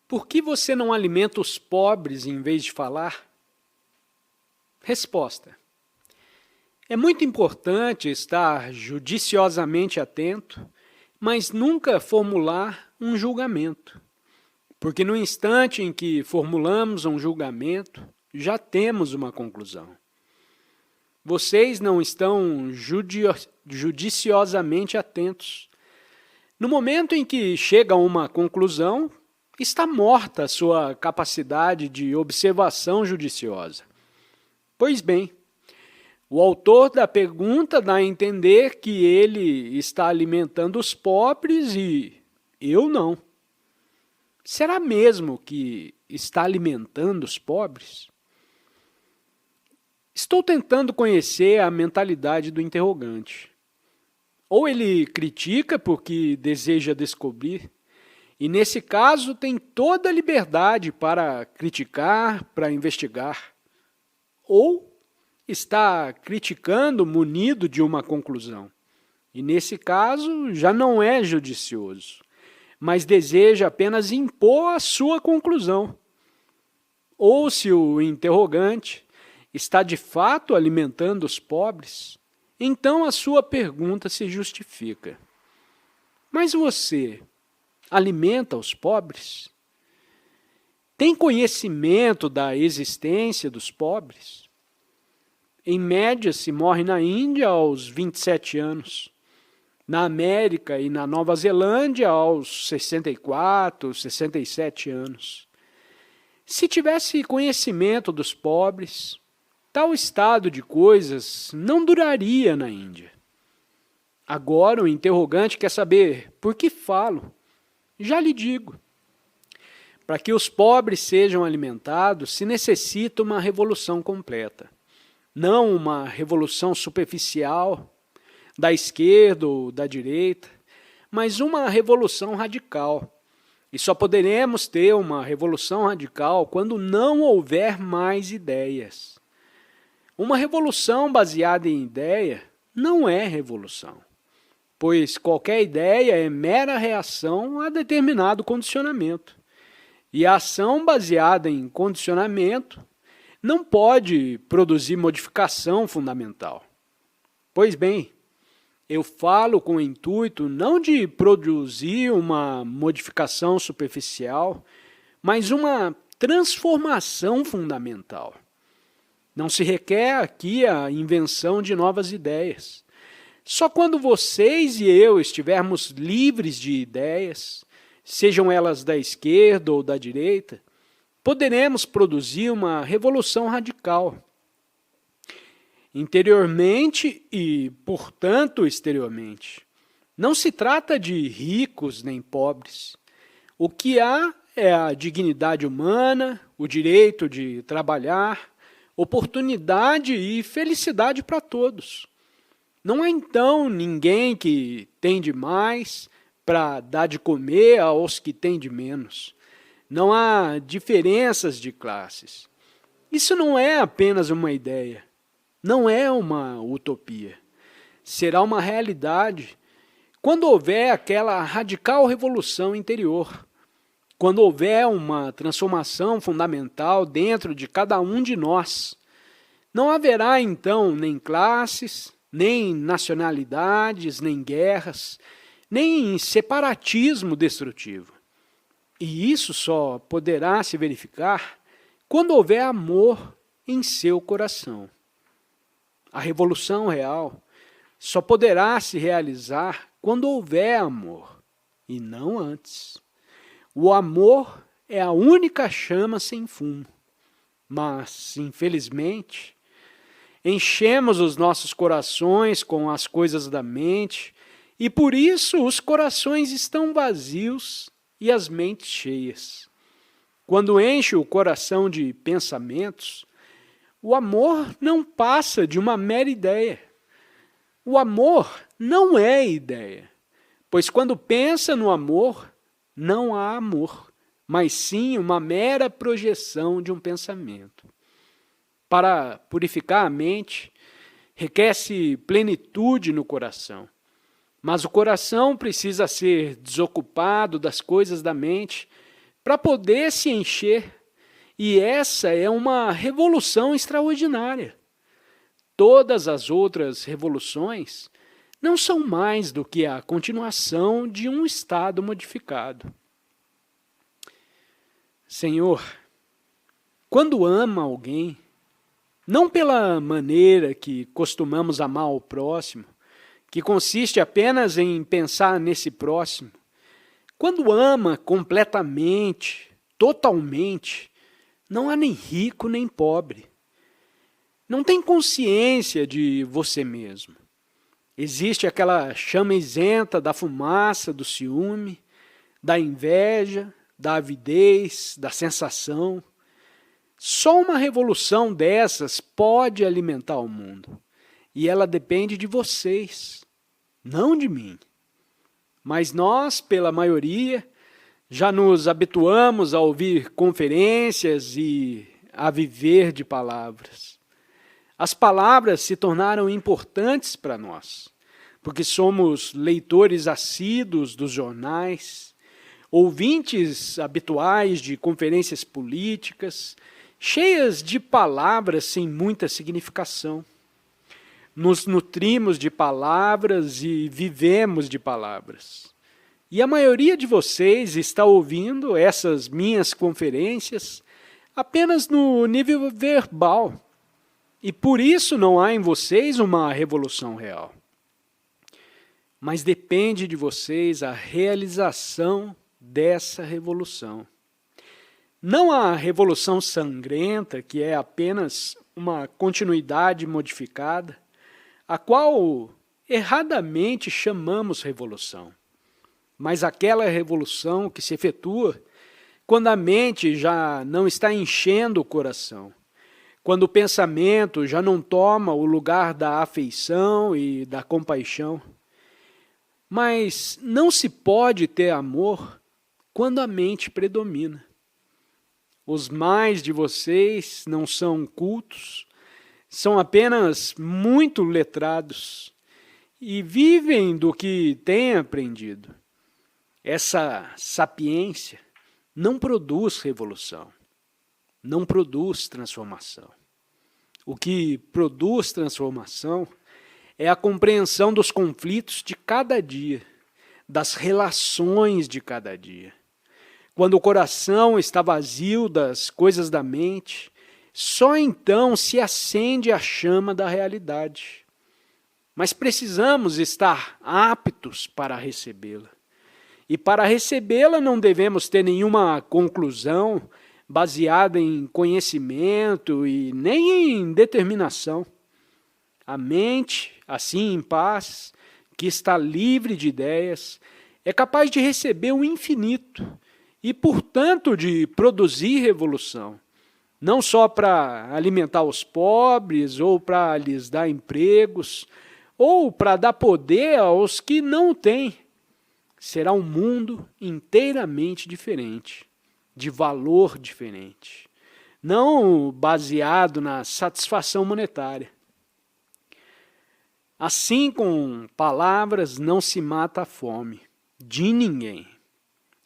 Por que você não alimenta os pobres em vez de falar? Resposta: é muito importante estar judiciosamente atento, mas nunca formular um julgamento. Porque no instante em que formulamos um julgamento, já temos uma conclusão. Vocês não estão judiciosamente atentos. No momento em que chega a uma conclusão, está morta a sua capacidade de observação judiciosa. Pois bem, o autor da pergunta dá a entender que ele está alimentando os pobres e eu não. Será mesmo que está alimentando os pobres? Estou tentando conhecer a mentalidade do interrogante. Ou ele critica porque deseja descobrir, e nesse caso tem toda a liberdade para criticar, para investigar. Ou está criticando munido de uma conclusão, e nesse caso já não é judicioso, mas deseja apenas impor a sua conclusão. Ou se o interrogante está de fato alimentando os pobres, então a sua pergunta se justifica. Mas você alimenta os pobres? Tem conhecimento da existência dos pobres? Em média, se morre na Índia aos 27 anos. Na América e na Nova Zelândia aos 64, 67 anos. Se tivesse conhecimento dos pobres, tal estado de coisas não duraria na Índia. Agora o interrogante quer saber por que falo. Já lhe digo. Para que os pobres sejam alimentados, se necessita uma revolução completa. Não uma revolução superficial, da esquerda ou da direita, mas uma revolução radical. E só poderemos ter uma revolução radical quando não houver mais ideias. Uma revolução baseada em ideia não é revolução, pois qualquer ideia é mera reação a determinado condicionamento. E a ação baseada em condicionamento não pode produzir modificação fundamental. Pois bem, eu falo com o intuito não de produzir uma modificação superficial, mas uma transformação fundamental. Não se requer aqui a invenção de novas ideias. Só quando vocês e eu estivermos livres de ideias, sejam elas da esquerda ou da direita, poderemos produzir uma revolução radical. Interiormente e, portanto, exteriormente. Não se trata de ricos nem pobres. O que há é a dignidade humana, o direito de trabalhar, oportunidade e felicidade para todos. Não há então ninguém que tem de mais para dar de comer aos que têm de menos. Não há diferenças de classes. Isso não é apenas uma ideia. Não é uma utopia. Será uma realidade quando houver aquela radical revolução interior, quando houver uma transformação fundamental dentro de cada um de nós. Não haverá então nem classes, nem nacionalidades, nem guerras, nem separatismo destrutivo. E isso só poderá se verificar quando houver amor em seu coração. A revolução real só poderá se realizar quando houver amor, e não antes. O amor é a única chama sem fumo, mas, infelizmente, enchemos os nossos corações com as coisas da mente, e por isso os corações estão vazios e as mentes cheias. Quando enche o coração de pensamentos, o amor não passa de uma mera ideia. O amor não é ideia, pois quando pensa no amor, não há amor, mas sim uma mera projeção de um pensamento. Para purificar a mente, requer-se plenitude no coração. Mas o coração precisa ser desocupado das coisas da mente para poder se encher. E essa é uma revolução extraordinária. Todas as outras revoluções não são mais do que a continuação de um estado modificado. Senhor, quando ama alguém, não pela maneira que costumamos amar o próximo, que consiste apenas em pensar nesse próximo, quando ama completamente, totalmente, não há nem rico nem pobre. Não tem consciência de você mesmo. Existe aquela chama isenta da fumaça, do ciúme, da inveja, da avidez, da sensação. Só uma revolução dessas pode alimentar o mundo. E ela depende de vocês, não de mim. Mas nós, pela maioria, já nos habituamos a ouvir conferências e a viver de palavras. As palavras se tornaram importantes para nós, porque somos leitores assíduos dos jornais, ouvintes habituais de conferências políticas, cheias de palavras sem muita significação. Nos nutrimos de palavras e vivemos de palavras. E a maioria de vocês está ouvindo essas minhas conferências apenas no nível verbal. E por isso não há em vocês uma revolução real. Mas depende de vocês a realização dessa revolução. Não a revolução sangrenta, que é apenas uma continuidade modificada, a qual erradamente chamamos revolução, mas aquela revolução que se efetua quando a mente já não está enchendo o coração, quando o pensamento já não toma o lugar da afeição e da compaixão. Mas não se pode ter amor quando a mente predomina. Os mais de vocês não são cultos, são apenas muito letrados e vivem do que têm aprendido. Essa sapiência não produz revolução, não produz transformação. O que produz transformação é a compreensão dos conflitos de cada dia, das relações de cada dia. Quando o coração está vazio das coisas da mente, só então se acende a chama da realidade. Mas precisamos estar aptos para recebê-la. E para recebê-la não devemos ter nenhuma conclusão baseada em conhecimento e nem em determinação. A mente, assim em paz, que está livre de ideias, é capaz de receber o infinito e, portanto, de produzir revolução. Não só para alimentar os pobres, ou para lhes dar empregos, ou para dar poder aos que não o têm. Será um mundo inteiramente diferente, de valor diferente, não baseado na satisfação monetária. Assim, com palavras não se mata a fome de ninguém.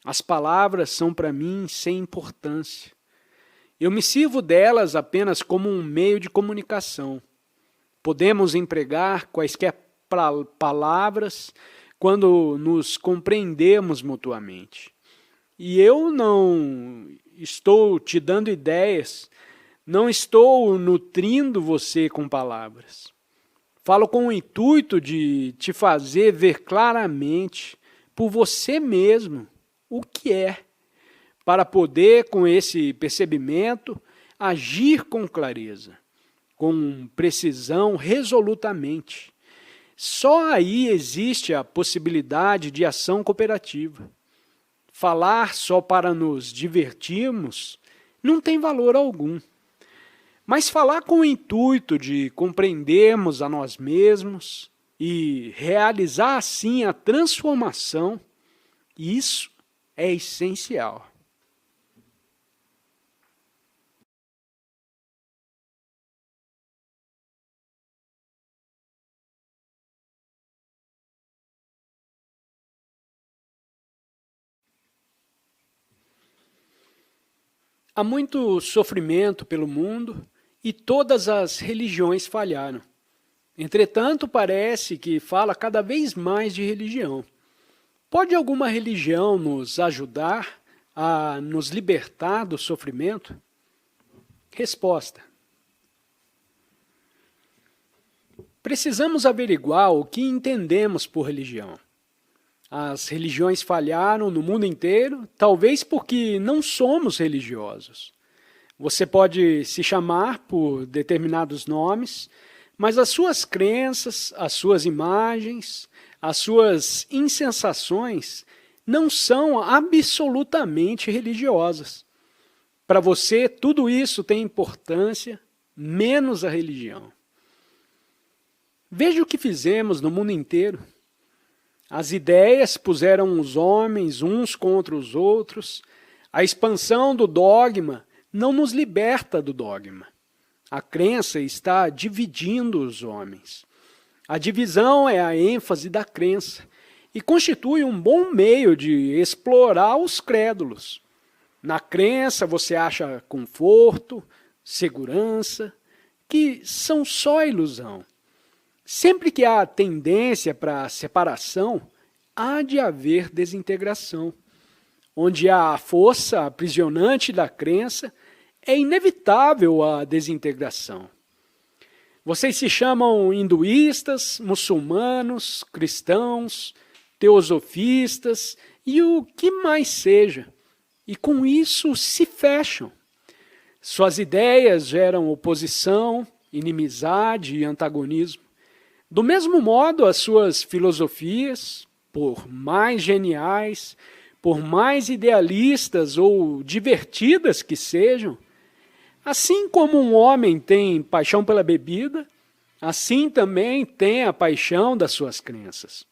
As palavras são para mim sem importância. Eu me sirvo delas apenas como um meio de comunicação. Podemos empregar quaisquer palavras quando nos compreendemos mutuamente. E eu não estou te dando ideias, não estou nutrindo você com palavras. Falo com o intuito de te fazer ver claramente, por você mesmo, o que é, para poder, com esse percebimento, agir com clareza, com precisão, resolutamente. Só aí existe a possibilidade de ação cooperativa. Falar só para nos divertirmos não tem valor algum. Mas falar com o intuito de compreendermos a nós mesmos e realizar assim a transformação, isso é essencial. Há muito sofrimento pelo mundo e todas as religiões falharam. Entretanto, parece que fala cada vez mais de religião. Pode alguma religião nos ajudar a nos libertar do sofrimento? Resposta: precisamos averiguar o que entendemos por religião. As religiões falharam no mundo inteiro, talvez porque não somos religiosos. Você pode se chamar por determinados nomes, mas as suas crenças, as suas imagens, as suas insensações não são absolutamente religiosas. Para você, tudo isso tem importância, menos a religião. Veja o que fizemos no mundo inteiro. As ideias puseram os homens uns contra os outros. A expansão do dogma não nos liberta do dogma. A crença está dividindo os homens. A divisão é a ênfase da crença e constitui um bom meio de explorar os crédulos. Na crença você acha conforto, segurança, que são só ilusão. Sempre que há tendência para a separação, há de haver desintegração. Onde há a força aprisionante da crença, é inevitável a desintegração. Vocês se chamam hinduístas, muçulmanos, cristãos, teosofistas e o que mais seja. E com isso se fecham. Suas ideias geram oposição, inimizade e antagonismo. Do mesmo modo, as suas filosofias, por mais geniais, por mais idealistas ou divertidas que sejam, assim como um homem tem paixão pela bebida, assim também tem a paixão das suas crenças.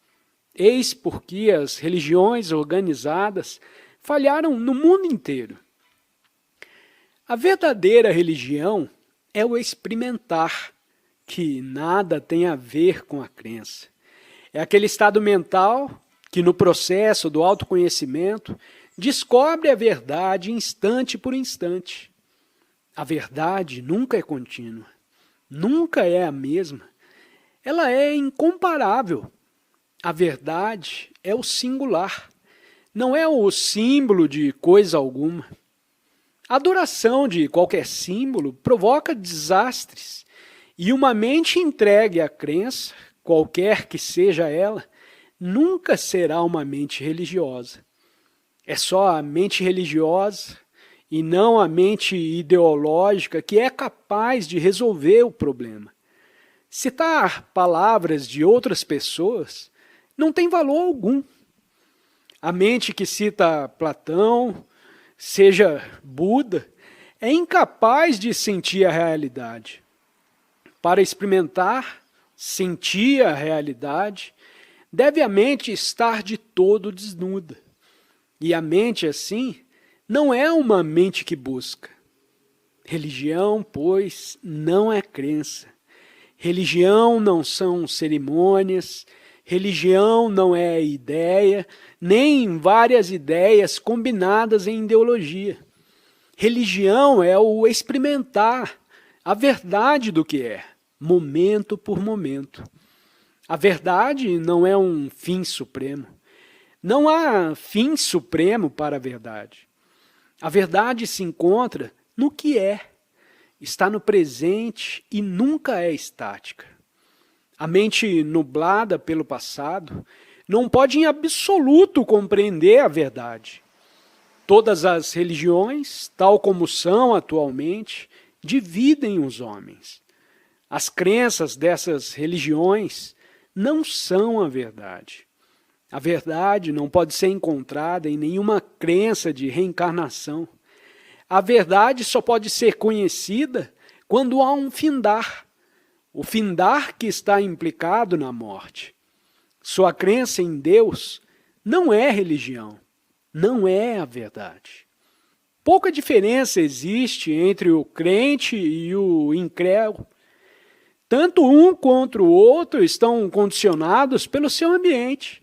Eis porque as religiões organizadas falharam no mundo inteiro. A verdadeira religião é o experimentar, que nada tem a ver com a crença. É aquele estado mental que, no processo do autoconhecimento, descobre a verdade instante por instante. A verdade nunca é contínua, nunca é a mesma. Ela é incomparável. A verdade é o singular, não é o símbolo de coisa alguma. A adoração de qualquer símbolo provoca desastres. E uma mente entregue à crença, qualquer que seja ela, nunca será uma mente religiosa. É só a mente religiosa e não a mente ideológica que é capaz de resolver o problema. Citar palavras de outras pessoas não tem valor algum. A mente que cita Platão, seja Buda, é incapaz de sentir a realidade. Para experimentar, sentir a realidade, deve a mente estar de todo desnuda. E a mente, assim, não é uma mente que busca. Religião, pois, não é crença. Religião não são cerimônias. Religião não é ideia, nem várias ideias combinadas em ideologia. Religião é o experimentar a verdade do que é, momento por momento. A verdade não é um fim supremo. Não há fim supremo para a verdade. A verdade se encontra no que é, está no presente e nunca é estática. A mente nublada pelo passado não pode em absoluto compreender a verdade. Todas as religiões, tal como são atualmente, dividem os homens. As crenças dessas religiões não são a verdade. A verdade não pode ser encontrada em nenhuma crença de reencarnação. A verdade só pode ser conhecida quando há um findar. O findar que está implicado na morte. Sua crença em Deus não é religião, não é a verdade. Pouca diferença existe entre o crente e o incrédulo. Tanto um quanto o outro estão condicionados pelo seu ambiente.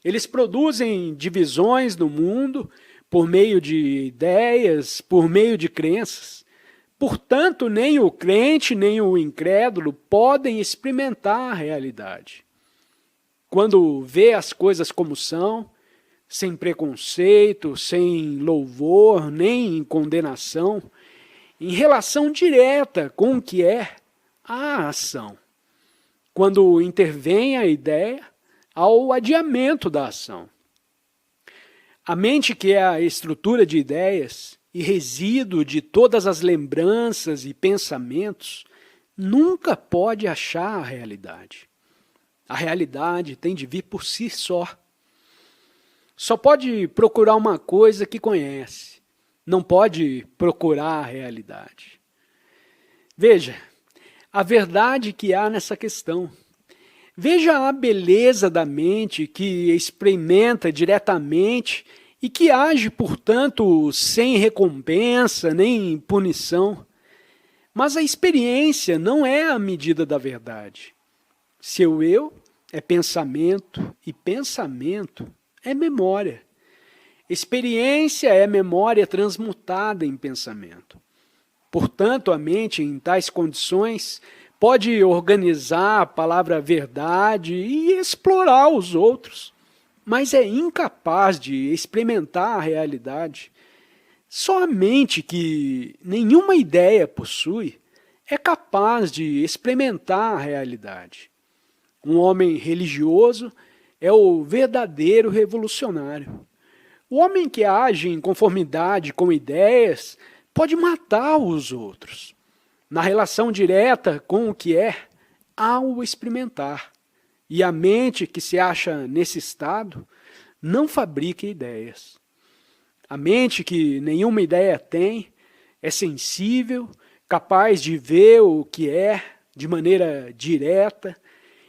Eles produzem divisões no mundo por meio de ideias, por meio de crenças. Portanto, nem o crente, nem o incrédulo podem experimentar a realidade. Quando vê as coisas como são, sem preconceito, sem louvor, nem condenação, em relação direta com o que é a ação. Quando intervém a ideia ao adiamento da ação. A mente, que é a estrutura de ideias e resíduo de todas as lembranças e pensamentos, nunca pode achar a realidade. A realidade tem de vir por si só. Só pode procurar uma coisa que conhece. Não pode procurar a realidade. Veja, a verdade que há nessa questão. Veja a beleza da mente que experimenta diretamente e que age, portanto, sem recompensa nem punição. Mas a experiência não é a medida da verdade. Seu eu é pensamento e pensamento é memória. Experiência é memória transmutada em pensamento. Portanto, a mente, em tais condições, pode organizar a palavra verdade e explorar os outros, mas é incapaz de experimentar a realidade. Só a mente, que nenhuma ideia possui, é capaz de experimentar a realidade. Um homem religioso é o verdadeiro revolucionário. O homem que age em conformidade com ideias pode matar os outros. Na relação direta com o que é, ao experimentar. E a mente que se acha nesse estado não fabrica ideias. A mente que nenhuma ideia tem é sensível, capaz de ver o que é de maneira direta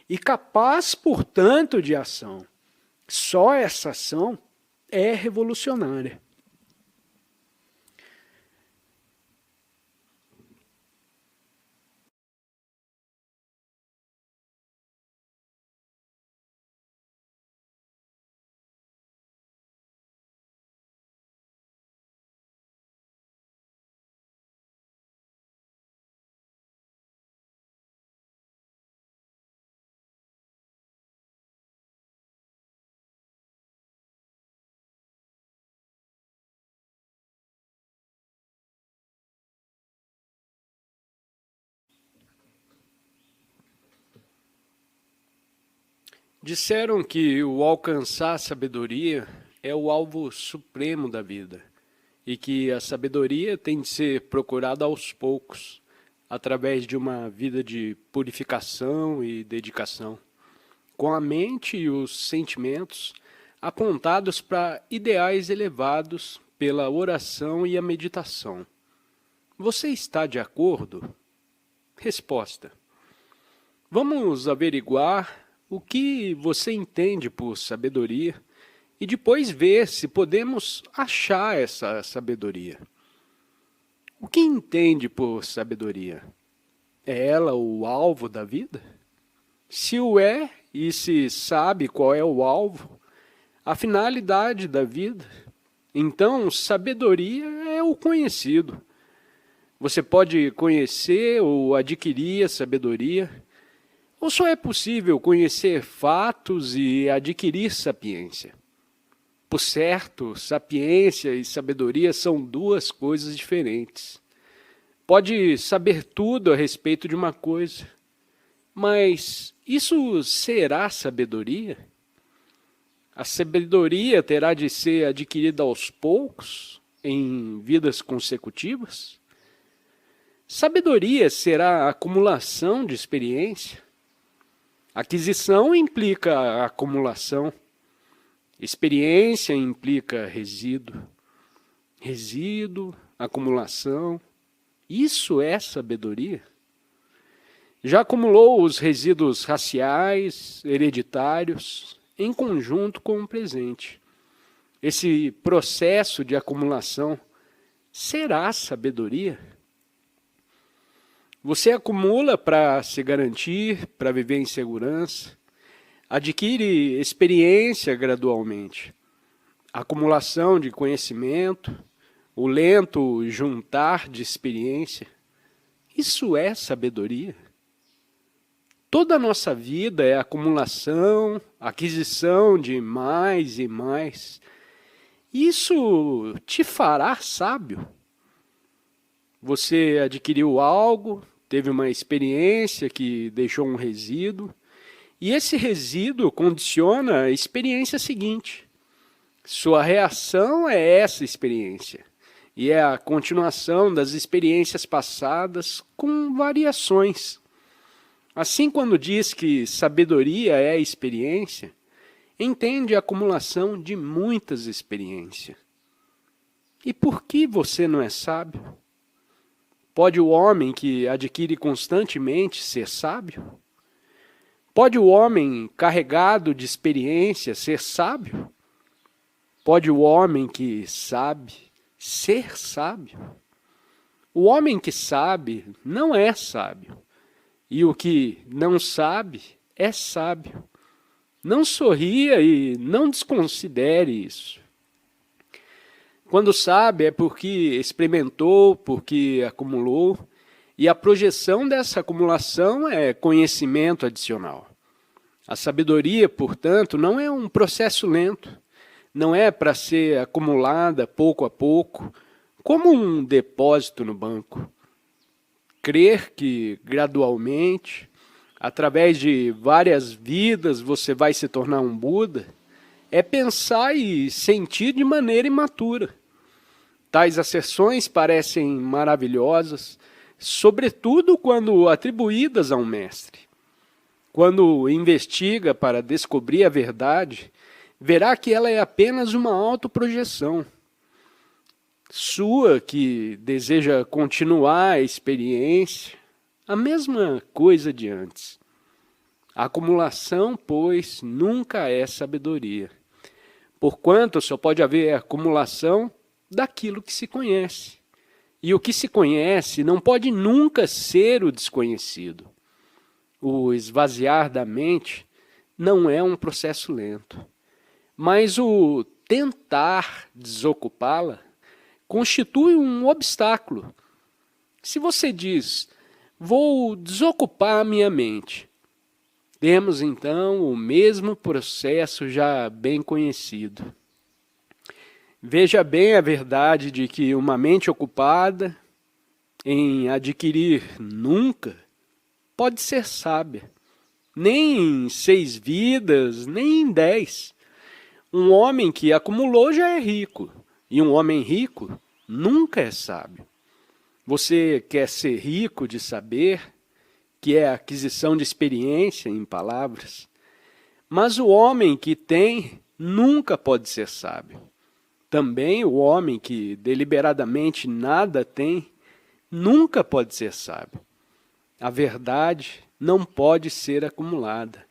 e capaz, portanto, de ação. Só essa ação é revolucionária. Disseram que o alcançar a sabedoria é o alvo supremo da vida e que a sabedoria tem de ser procurada aos poucos, através de uma vida de purificação e dedicação, com a mente e os sentimentos apontados para ideais elevados pela oração e a meditação. Você está de acordo? Resposta: vamos averiguar o que você entende por sabedoria e depois ver se podemos achar essa sabedoria. O que entende por sabedoria? É ela o alvo da vida? Se o é, e se sabe qual é o alvo, a finalidade da vida, então sabedoria é o conhecido. Você pode conhecer ou adquirir a sabedoria, ou só é possível conhecer fatos e adquirir sapiência? Por certo, sapiência e sabedoria são duas coisas diferentes. Pode saber tudo a respeito de uma coisa, mas isso será sabedoria? A sabedoria terá de ser adquirida aos poucos, em vidas consecutivas? Sabedoria será acumulação de experiência? Aquisição implica acumulação. Experiência implica resíduo. Resíduo, acumulação. Isso é sabedoria? Já acumulou os resíduos raciais, hereditários, em conjunto com o presente. Esse processo de acumulação será sabedoria? Você acumula para se garantir, para viver em segurança, adquire experiência gradualmente. acumulação de conhecimento, o lento juntar de experiência. Isso é sabedoria? Toda a nossa vida é acumulação, aquisição de mais e mais. Isso te fará sábio? Você adquiriu algo, teve uma experiência que deixou um resíduo, e esse resíduo condiciona a experiência seguinte. Sua reação é essa experiência, e é a continuação das experiências passadas com variações. Assim, quando diz que sabedoria é experiência, entende a acumulação de muitas experiências. E por que você não é sábio? Pode o homem que adquire constantemente ser sábio? Pode o homem carregado de experiência ser sábio? Pode o homem que sabe ser sábio? O homem que sabe não é sábio, e o que não sabe é sábio. Não sorria e não desconsidere isso. Quando sabe é porque experimentou, porque acumulou, e a projeção dessa acumulação é conhecimento adicional. A sabedoria, portanto, não é um processo lento, não é para ser acumulada pouco a pouco, como um depósito no banco. Crer que gradualmente, através de várias vidas, você vai se tornar um Buda, é pensar e sentir de maneira imatura. Tais asserções parecem maravilhosas, sobretudo quando atribuídas a um mestre. Quando investiga para descobrir a verdade, verá que ela é apenas uma autoprojeção sua que deseja continuar a experiência, a mesma coisa de antes. A acumulação, pois, nunca é sabedoria, porquanto só pode haver acumulação daquilo que se conhece. E o que se conhece não pode nunca ser o desconhecido. O esvaziar da mente não é um processo lento, mas o tentar desocupá-la constitui um obstáculo. Se você diz, vou desocupar a minha mente, temos então o mesmo processo já bem conhecido. Veja bem a verdade de que uma mente ocupada em adquirir nunca pode ser sábia, nem em 6 vidas, nem em 10. Um homem que acumulou já é rico, e um homem rico nunca é sábio. Você quer ser rico de saber, que é a aquisição de experiência em palavras, mas o homem que tem nunca pode ser sábio. Também o homem que deliberadamente nada tem, nunca pode ser sábio. A verdade não pode ser acumulada.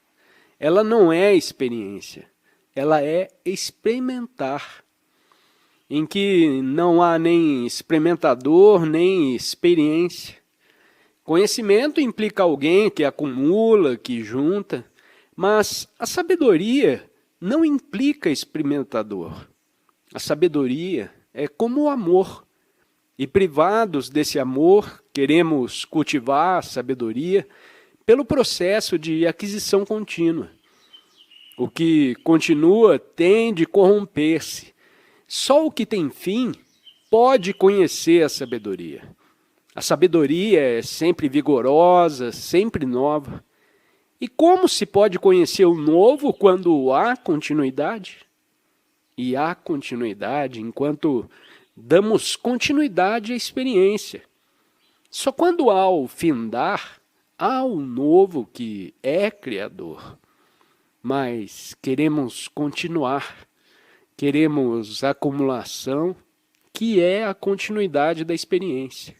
Ela não é experiência, ela é experimentar, em que não há nem experimentador, nem experiência. Conhecimento implica alguém que acumula, que junta, mas a sabedoria não implica experimentador. A sabedoria é como o amor, e privados desse amor, queremos cultivar a sabedoria pelo processo de aquisição contínua. O que continua tende a corromper-se. Só o que tem fim pode conhecer a sabedoria. A sabedoria é sempre vigorosa, sempre nova. E como se pode conhecer o novo quando há continuidade? E há continuidade enquanto damos continuidade à experiência. Só quando há o findar, há o novo que é criador. Mas queremos continuar, queremos acumulação, que é a continuidade da experiência.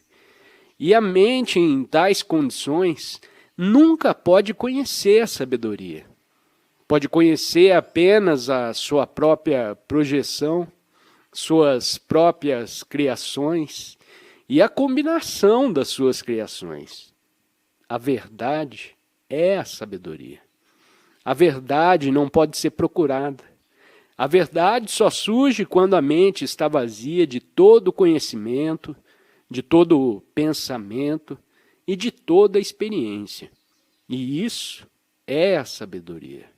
E a mente em tais condições nunca pode conhecer a sabedoria. Pode conhecer apenas a sua própria projeção, suas próprias criações e a combinação das suas criações. A verdade é a sabedoria. A verdade não pode ser procurada. A verdade só surge quando a mente está vazia de todo conhecimento, de todo pensamento e de toda experiência. E isso é a sabedoria.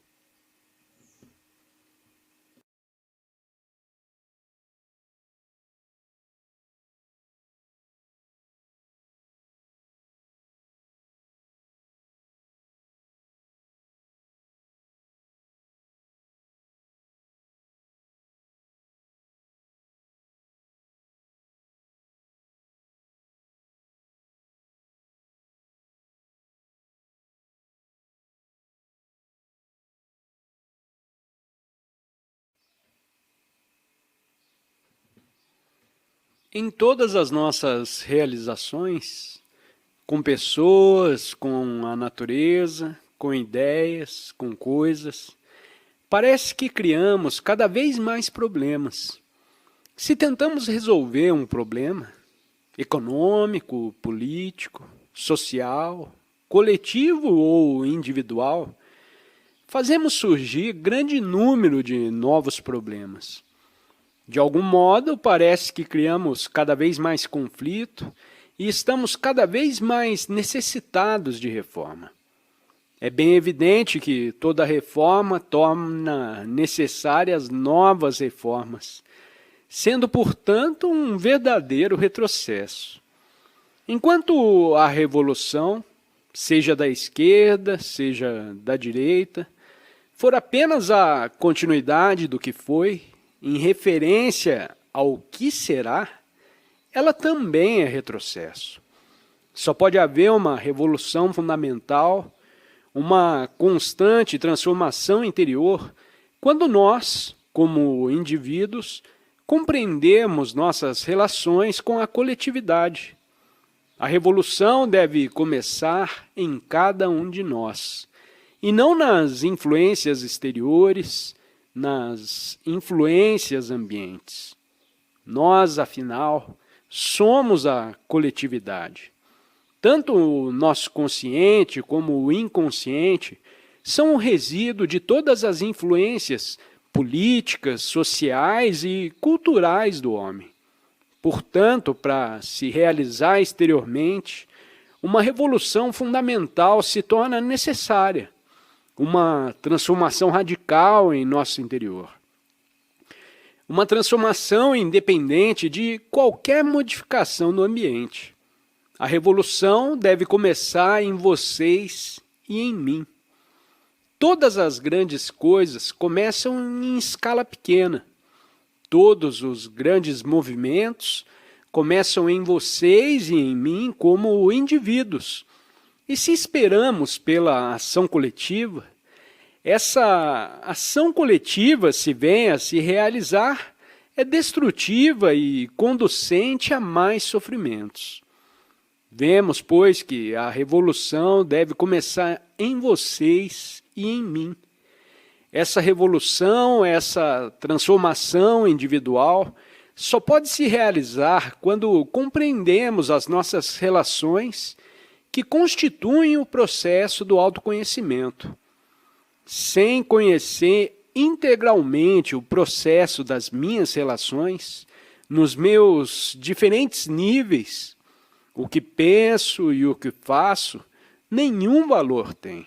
Em todas as nossas realizações, com pessoas, com a natureza, com ideias, com coisas, parece que criamos cada vez mais problemas. Se tentamos resolver um problema econômico, político, social, coletivo ou individual, fazemos surgir grande número de novos problemas. De algum modo, parece que criamos cada vez mais conflito e estamos cada vez mais necessitados de reforma. É bem evidente que toda reforma torna necessárias novas reformas, sendo, portanto, um verdadeiro retrocesso. Enquanto a revolução, seja da esquerda, seja da direita, for apenas a continuidade do que foi, em referência ao que será, ela também é retrocesso. Só pode haver uma revolução fundamental, uma constante transformação interior, quando nós, como indivíduos, compreendemos nossas relações com a coletividade. A revolução deve começar em cada um de nós, e não nas influências exteriores, nas influências ambientes. Nós, afinal, somos a coletividade. Tanto o nosso consciente como o inconsciente são o resíduo de todas as influências políticas, sociais e culturais do homem. Portanto, para se realizar exteriormente, uma revolução fundamental se torna necessária, uma transformação radical em nosso interior. Uma transformação independente de qualquer modificação no ambiente. A revolução deve começar em vocês e em mim. Todas as grandes coisas começam em escala pequena. Todos os grandes movimentos começam em vocês e em mim como indivíduos. E se esperamos pela ação coletiva, essa ação coletiva, se vem a se realizar, é destrutiva e conducente a mais sofrimentos. Vemos, pois, que a revolução deve começar em vocês e em mim. Essa revolução, essa transformação individual, só pode se realizar quando compreendemos as nossas relações que constituem o processo do autoconhecimento. Sem conhecer integralmente o processo das minhas relações, nos meus diferentes níveis, o que penso e o que faço, nenhum valor tem.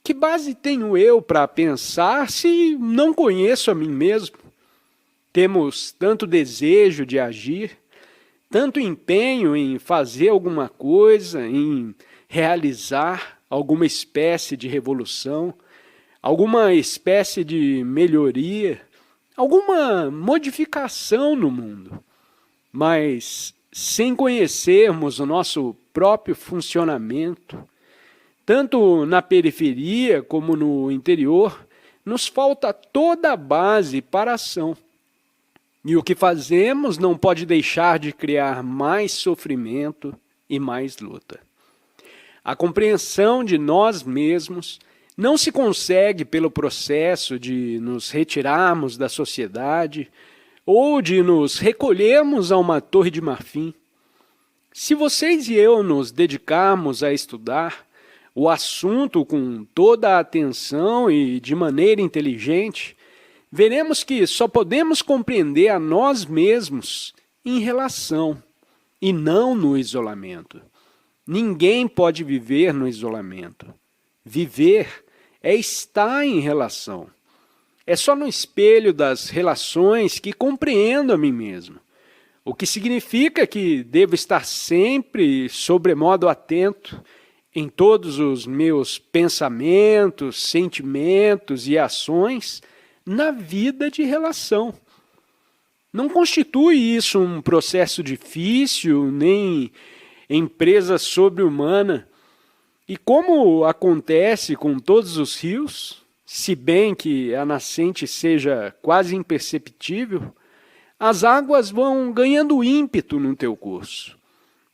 Que base tenho eu para pensar se não conheço a mim mesmo? Temos tanto desejo de agir, tanto empenho em fazer alguma coisa, em realizar alguma espécie de revolução, alguma espécie de melhoria, alguma modificação no mundo. Mas, sem conhecermos o nosso próprio funcionamento, tanto na periferia como no interior, nos falta toda a base para a ação. E o que fazemos não pode deixar de criar mais sofrimento e mais luta. A compreensão de nós mesmos não se consegue pelo processo de nos retirarmos da sociedade ou de nos recolhermos a uma torre de marfim. Se vocês e eu nos dedicarmos a estudar o assunto com toda a atenção e de maneira inteligente, veremos que só podemos compreender a nós mesmos em relação e não no isolamento. Ninguém pode viver no isolamento. Viver é estar em relação. É só no espelho das relações que compreendo a mim mesmo. O que significa que devo estar sempre sobremodo atento em todos os meus pensamentos, sentimentos e ações na vida de relação. Não constitui isso um processo difícil, nem empresa sobre-humana. E como acontece com todos os rios, se bem que a nascente seja quase imperceptível, as águas vão ganhando ímpeto no teu curso,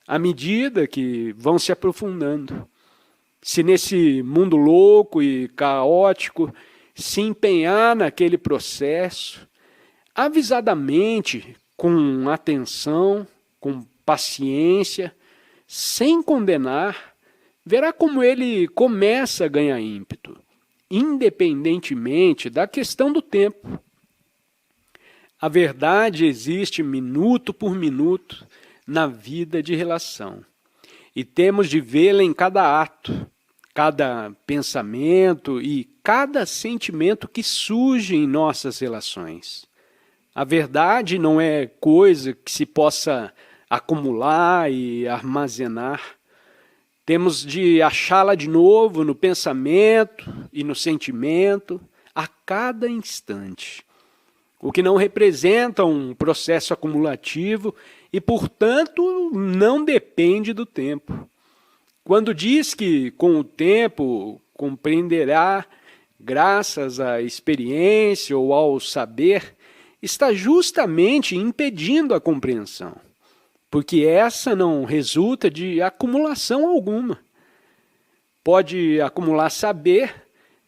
à medida que vão se aprofundando. Se nesse mundo louco e caótico se empenhar naquele processo, avisadamente, com atenção, com paciência, sem condenar, verá como ele começa a ganhar ímpeto, independentemente da questão do tempo. A verdade existe minuto por minuto na vida de relação, e temos de vê-la em cada ato, cada pensamento e cada sentimento que surge em nossas relações. A verdade não é coisa que se possa acumular e armazenar. Temos de achá-la de novo no pensamento e no sentimento a cada instante, o que não representa um processo acumulativo e, portanto, não depende do tempo. Quando diz que com o tempo compreenderá, graças à experiência ou ao saber, está justamente impedindo a compreensão, porque essa não resulta de acumulação alguma. Pode acumular saber,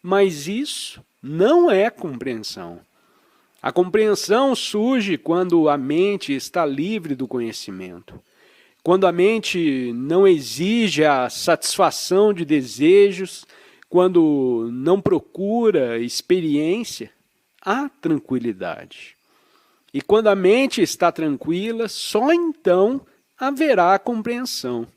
mas isso não é compreensão. A compreensão surge quando a mente está livre do conhecimento, quando a mente não exige a satisfação de desejos, quando não procura experiência, há tranquilidade. E quando a mente está tranquila, só então haverá compreensão.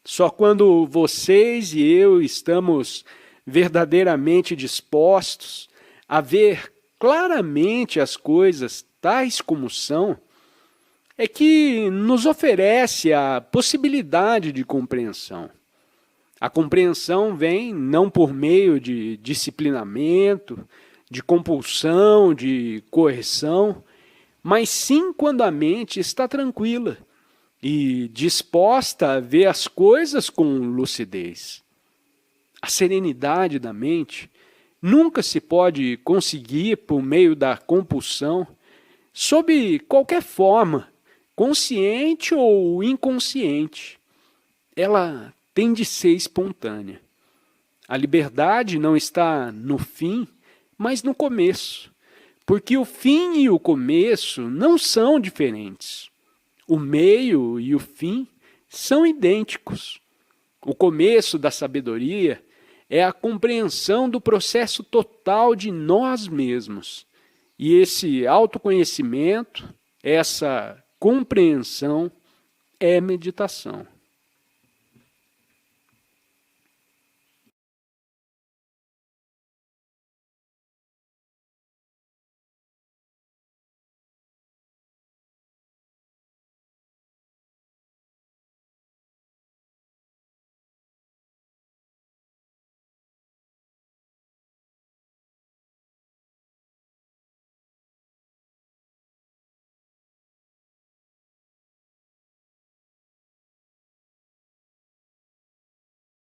Só quando vocês e eu estamos verdadeiramente dispostos a ver claramente as coisas tais como são, é que nos oferece a possibilidade de compreensão. A compreensão vem não por meio de disciplinamento, de compulsão, de correção, mas sim quando a mente está tranquila e disposta a ver as coisas com lucidez. A serenidade da mente nunca se pode conseguir por meio da compulsão, sob qualquer forma, consciente ou inconsciente. Ela tem de ser espontânea. A liberdade não está no fim, mas no começo, porque o fim e o começo não são diferentes. O meio e o fim são idênticos. O começo da sabedoria é a compreensão do processo total de nós mesmos. E esse autoconhecimento, essa compreensão é meditação.